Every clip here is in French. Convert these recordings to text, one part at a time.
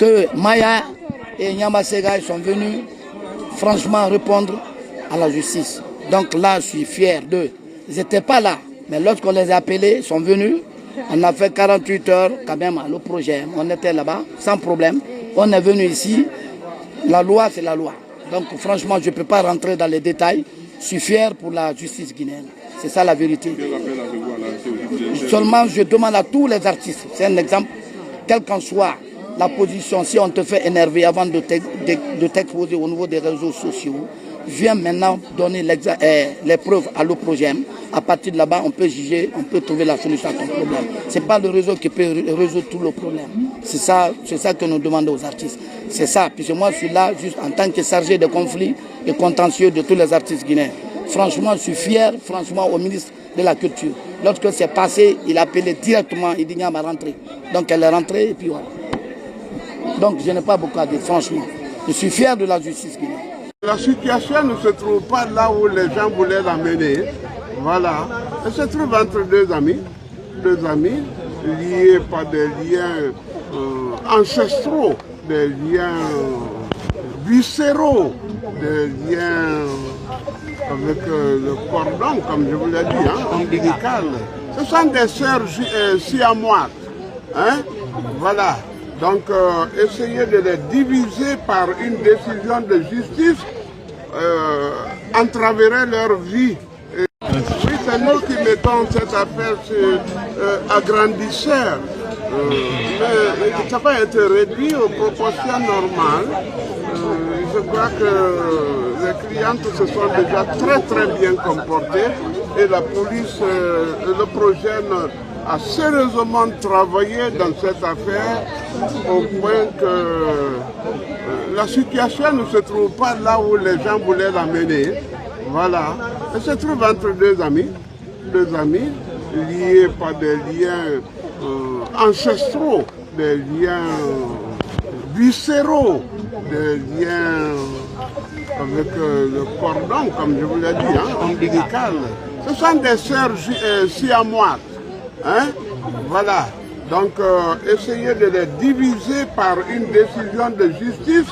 que Maya et Nyama Segaï sont venus franchement répondre à la justice. Donc là, je suis fier d'eux. Ils n'étaient pas là, mais lorsqu'on les a appelés, ils sont venus. On a fait 48 heures quand même à le projet. On était là-bas, sans problème. On est venu ici. La loi, c'est la loi. Donc franchement, je ne peux pas rentrer dans les détails. Je suis fier pour la justice guinéenne. C'est ça la vérité. Seulement, je demande à tous les artistes, c'est un exemple, quelle qu'en soit la position, si on te fait énerver avant de t'exposer au niveau des réseaux sociaux, viens maintenant donner les preuves à l'OPROGEM. À partir de là-bas, on peut juger, on peut trouver la solution à ton problème. Ce n'est pas le réseau qui peut résoudre tous les problèmes. C'est ça que nous demandons aux artistes. C'est ça, puisque moi je suis là juste en tant que chargé de conflits et contentieux de tous les artistes guinéens. Franchement, je suis fier, franchement, au ministre de la Culture. Lorsque c'est passé, il a appelé directement, il dit Nyama rentrée. Donc elle est rentrée et puis voilà. Donc je n'ai pas beaucoup à dire, franchement. Je suis fier de la justice guinéenne. La situation ne se trouve pas là où les gens voulaient l'amener. Voilà. Elle se trouve entre deux amis liés par des liens ancestraux, des liens viscéraux, des liens avec le cordon, comme je vous l'ai dit, ombilical. Ce sont des sœurs siamoises. Voilà. Donc, essayer de les diviser par une décision de justice entraverait leur vie. Oui, c'est nous qui mettons cette affaire sur agrandisseur. Mais ça va être réduit aux proportions normales. Je crois que les clientes se sont déjà très bien comportées et la police, le projet a sérieusement travaillé dans cette affaire au point que la situation ne se trouve pas là où les gens voulaient l'amener. Voilà. Elle se trouve entre deux amis liés par des liens ancestraux, des liens viscéraux, des liens avec le cordon, comme je vous l'ai dit, ombilical. Ce sont des sœurs siamoises. Voilà. Donc, essayer de les diviser par une décision de justice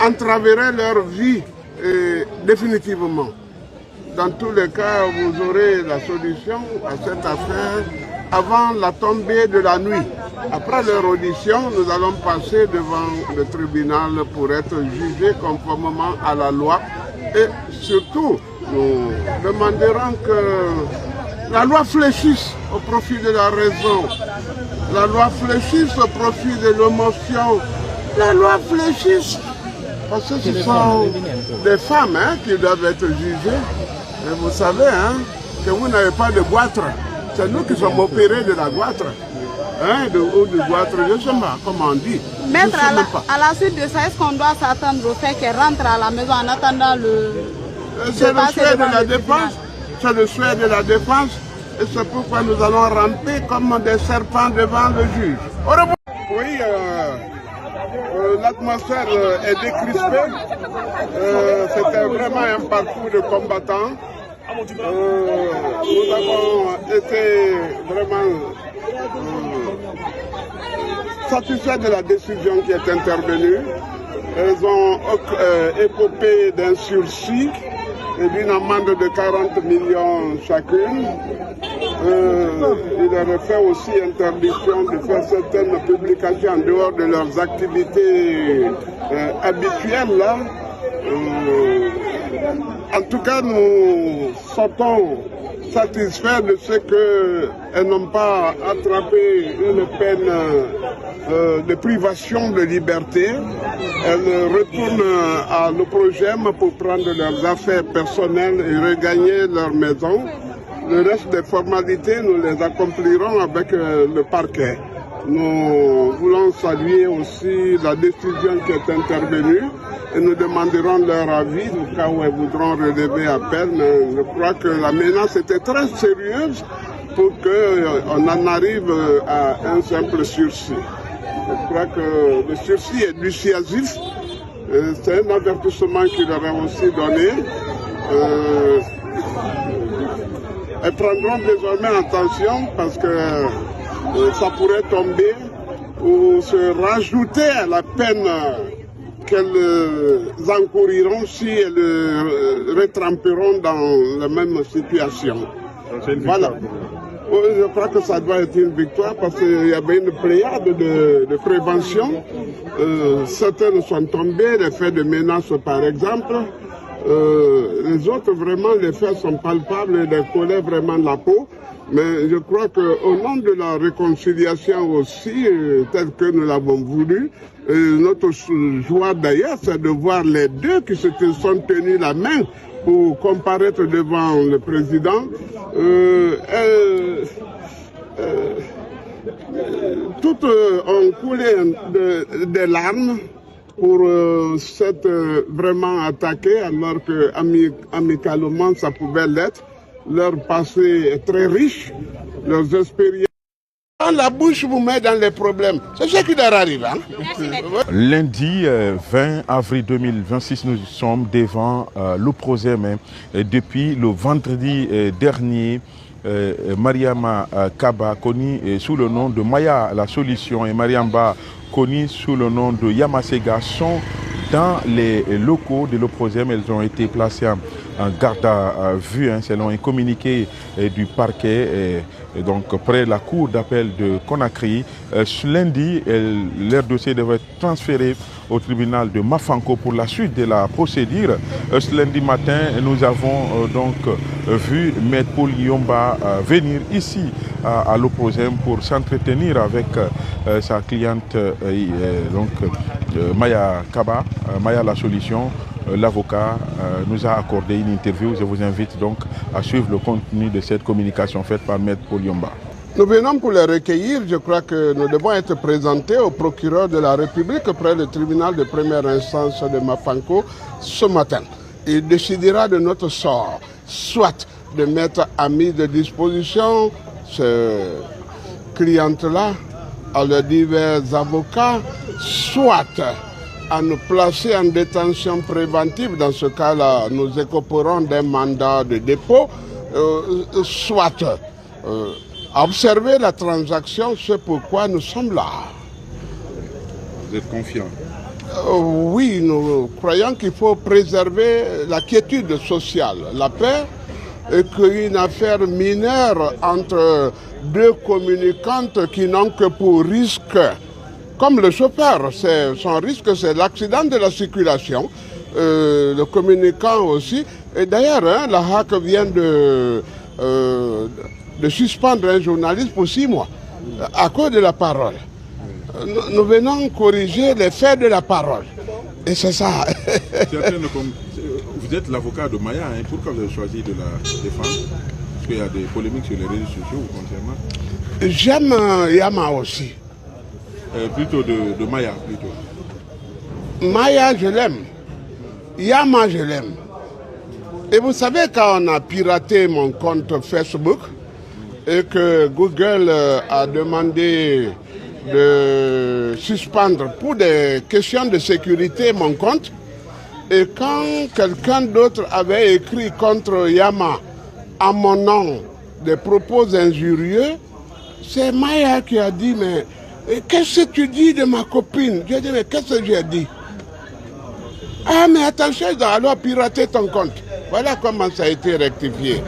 entraverait leur vie définitivement. Dans tous les cas, vous aurez la solution à cette affaire avant la tombée de la nuit. Après leur audition, nous allons passer devant le tribunal pour être jugés conformément à la loi. Et surtout, nous demanderons que la loi fléchisse au profit de la raison. La loi fléchisse au profit de l'émotion. La loi fléchisse parce que ce sont des femmes qui doivent être jugées. Et vous savez que vous n'avez pas de goitre. C'est nous qui sommes opérés de la goitre. Ou du goitre, je ne sais pas comment on dit. Maître, à la suite de ça, est-ce qu'on doit s'attendre au fait qu'elle rentre à la maison en attendant le... C'est le souhait de la défense. C'est le souhait de la défense. Et c'est pourquoi nous allons ramper comme des serpents devant le juge. Oui, l'atmosphère est décrispée. C'était vraiment un parcours de combattants. Nous avons été vraiment satisfaits de la décision qui est intervenue. Elles ont écopé d'un sursis et d'une amende de 40 millions chacune. Il aurait fait aussi interdiction de faire certaines publications en dehors de leurs activités habituelles. Là. En tout cas, nous sortons satisfaits de ce qu'elles n'ont pas attrapé une peine de privation de liberté. Elles retournent à l'OPROGEM pour prendre leurs affaires personnelles et regagner leur maison. Le reste des formalités, nous les accomplirons avec le parquet. Nous voulons saluer aussi la décision qui est intervenue et nous demanderons leur avis au cas où elles voudront relever appel. Mais je crois que la menace était très sérieuse pour qu'on en arrive à un simple sursis. Je crois que le sursis est dissuasif. C'est un avertissement qu'il aurait aussi donné. Elles prendront désormais attention parce que ça pourrait tomber ou se rajouter à la peine qu'elles encourriront si elles retremperont dans la même situation. Voilà. Je crois que ça doit être une victoire parce qu'il y avait une pléiade de prévention. Certaines sont tombées, les faits de menaces par exemple. Les autres, vraiment, les faits sont palpables et les collaient vraiment la peau. Mais je crois qu'au nom de la réconciliation aussi, tel que nous l'avons voulu, notre joie d'ailleurs, c'est de voir les deux qui se sont tenus la main pour comparaître devant le président. Toutes ont coulé des larmes pour s'être vraiment attaquées, alors que amicalement ça pouvait l'être. Leur passé est très riche, leurs expériences. Quand la bouche vous met dans les problèmes, c'est ce qui leur arrive. Hein? Lundi 20 avril 2026, nous sommes devant l'Uprosem. Depuis le vendredi dernier, Mariama Kaba, connue sous le nom de Maya la Solution, et Mariamba, connue sous le nom de Yamasega, sont dans les locaux de l'Uprosem. Elles ont été placées en garde à vue, selon un communiqué du parquet, donc près de la cour d'appel de Conakry. Ce lundi, leur dossier devrait être transféré au tribunal de Mafanko pour la suite de la procédure. Ce lundi matin, nous avons donc vu Maître Paul Yomba venir ici à l'Uprosem pour s'entretenir avec sa cliente Maya Kaba, Maya la Solution. L'avocat nous a accordé une interview. Je vous invite donc à suivre le contenu de cette communication faite par Maître Paul Yomba. Nous venons pour les recueillir. Je crois que nous devons être présentés au procureur de la République près du tribunal de première instance de Mafanko ce matin. Il décidera de notre sort, soit de mettre à mise de disposition ce cliente-là à leurs divers avocats, soit à nous placer en détention préventive. Dans ce cas-là, nous écoperons d'un mandat de dépôt, soit à observer la transaction, c'est pourquoi nous sommes là. Vous êtes confiant? Oui, nous croyons qu'il faut préserver la quiétude sociale, la paix, et qu'une affaire mineure entre deux communicantes qui n'ont que pour risque, comme le chauffeur, son risque c'est l'accident de la circulation, le communicant aussi. Et d'ailleurs, la HAC vient de suspendre un journaliste pour 6 mois à cause de la parole. Nous venons corriger les faits de la parole. Et c'est ça. Vous êtes l'avocat de Maya, pourquoi vous avez choisi de la défendre? Parce qu'il y a des polémiques sur les réseaux sociaux concernant. J'aime Yama aussi. Plutôt de Maya, plutôt. Maya, je l'aime. Yama, je l'aime. Et vous savez, quand on a piraté mon compte Facebook et que Google a demandé de suspendre pour des questions de sécurité mon compte, et quand quelqu'un d'autre avait écrit contre Yama à mon nom des propos injurieux, c'est Maya qui a dit, mais qu'est-ce que tu dis de ma copine? J'ai dit, mais qu'est-ce que j'ai dit? Ah, mais attention, ils ont alors piraté ton compte. Voilà comment ça a été rectifié.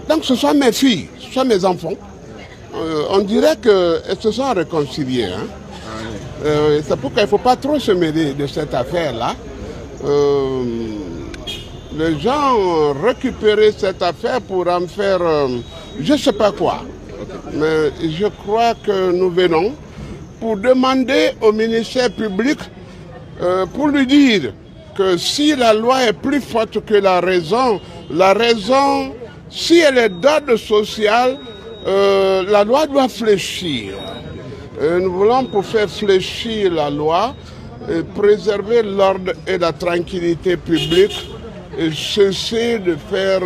Donc ce sont mes filles, ce sont mes enfants. On dirait qu'elles se sont réconciliées. Hein? C'est pourquoi il ne faut pas trop se mêler de cette affaire-là. Les gens ont récupéré cette affaire pour en faire je ne sais pas quoi. Mais je crois que nous venons pour demander au ministère public, pour lui dire que si la loi est plus forte que la raison, si elle est d'ordre social, la loi doit fléchir. Nous voulons pour faire fléchir la loi, préserver l'ordre et la tranquillité publique, et cesser de faire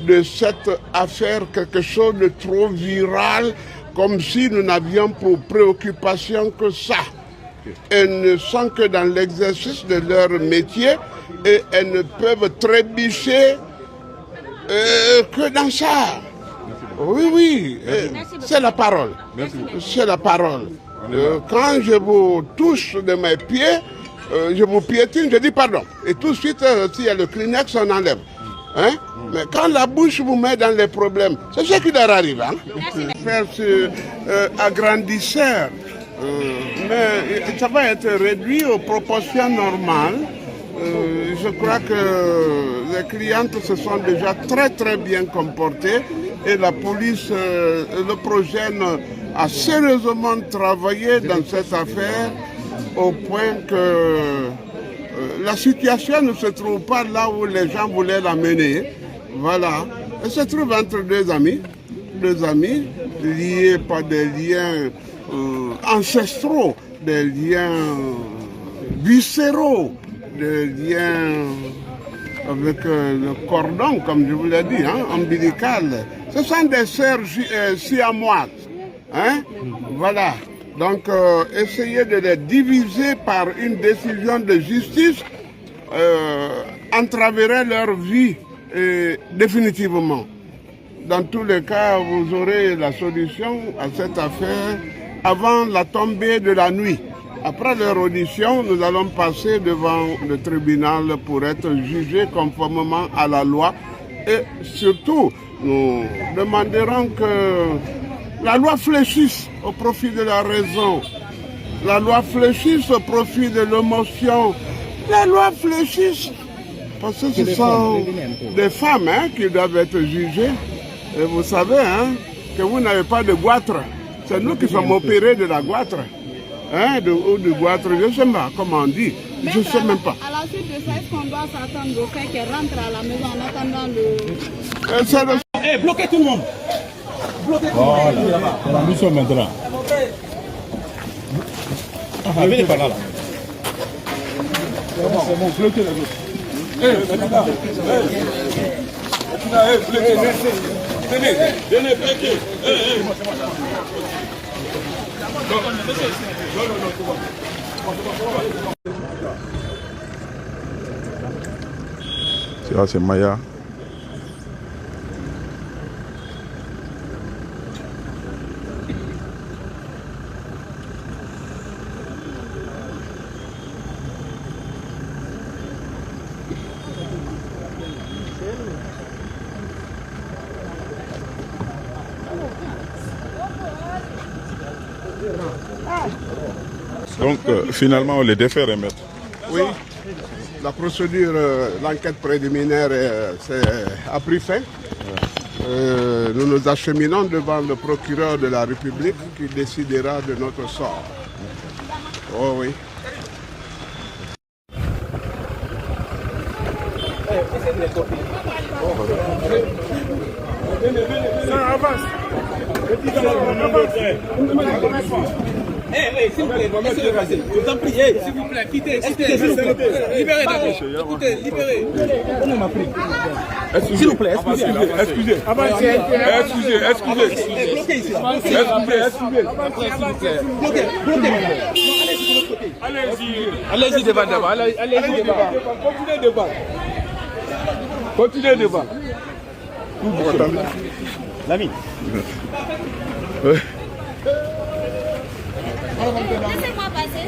de cette affaire quelque chose de trop viral, comme si nous n'avions pour préoccupation que ça. Elles ne sont que dans l'exercice de leur métier et elles ne peuvent trébucher que dans ça. Oui, c'est la parole. C'est la parole. Quand je vous touche de mes pieds, je vous piétine, je dis pardon. Et tout de suite, s'il y a le Kleenex, on enlève. Hein? Mais quand la bouche vous met dans les problèmes, c'est ce qui leur arrive. Hein? Faire ce agrandisseur, mais ça va être réduit aux proportions normales. Je crois que les clientes se sont déjà très bien comportées et la police, le Progène a sérieusement travaillé dans cette affaire au point que la situation ne se trouve pas là où les gens voulaient la mener. Voilà. Elle se trouve entre deux amis liés par des liens ancestraux, des liens viscéraux, des liens avec le cordon, comme je vous l'ai dit, hein, ombilical. Ce sont des sœurs siamoises. Hein? Voilà. Donc, essayer de les diviser par une décision de justice entraverait leur vie définitivement. Dans tous les cas, vous aurez la solution à cette affaire avant la tombée de la nuit. Après leur audition, nous allons passer devant le tribunal pour être jugés conformément à la loi. Et surtout, nous demanderons que la loi fléchisse au profit de la raison. La loi fléchisse au profit de l'émotion. La loi fléchisse parce que ce sont des femmes qui doivent être jugées. Et vous savez que vous n'avez pas de goitre. C'est nous qui sommes opérés de la goitre. Ou du goitre, je ne sais pas comment on dit. Je ne sais même pas. À la suite de ça, est-ce qu'on doit s'attendre au fait qu'elle rentre à la maison en attendant le... Bloquez tout le monde. Voilà, nous sommes maintenant. Venez par là. C'est bon, bloquez les autres. Venez, bloquez. C'est Maya. Donc finalement on les défère, maître. Oui, la procédure, l'enquête préliminaire a pris fin. Nous nous acheminons devant le procureur de la République qui décidera de notre sort. Oh oui. Ça avance. S'il vous plaît, je vous en prie, s'il vous plaît, quittez, libérez d'abord, écoutez, libérez. On m'a pris. S'il vous plaît, excusez. Excusez. Bloquez ici. Allez-y devant. Allez-y devant. Continuez devant. L'ami. Laissez-moi passer.